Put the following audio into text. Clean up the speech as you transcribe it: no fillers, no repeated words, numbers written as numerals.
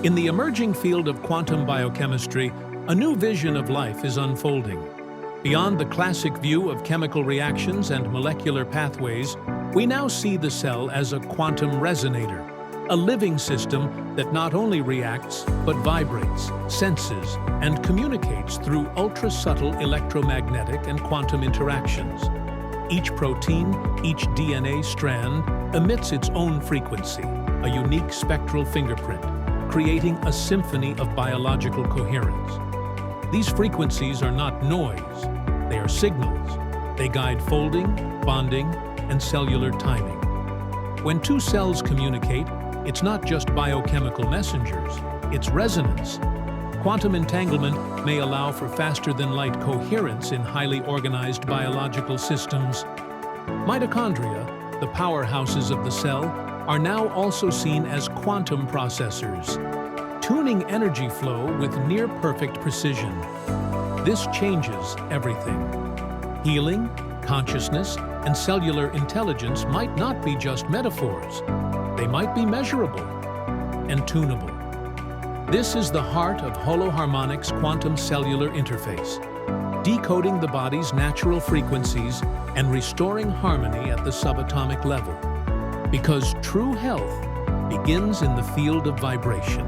In the emerging field of quantum biochemistry, a new vision of life is unfolding. Beyond the classic view of chemical reactions and molecular pathways, we now see the cell as a quantum resonator, a living system that not only reacts, but vibrates, senses, and communicates through ultra-subtle electromagnetic and quantum interactions. Each protein, each DNA strand, emits its own frequency, a unique spectral fingerprint, creating a symphony of biological coherence. These frequencies are not noise, they are signals. They guide folding, bonding, and cellular timing. When two cells communicate, it's not just biochemical messengers, it's resonance. Quantum entanglement may allow for faster-than-light coherence in highly organized biological systems. Mitochondria, the powerhouses of the cell, are now also seen as quantum processors, tuning energy flow with near-perfect precision. This changes everything. Healing, consciousness, and cellular intelligence might not be just metaphors. They might be measurable and tunable. This is the heart of Holoharmoniq's quantum cellular interface, decoding the body's natural frequencies and restoring harmony at the subatomic level. Because true health begins in the field of vibration.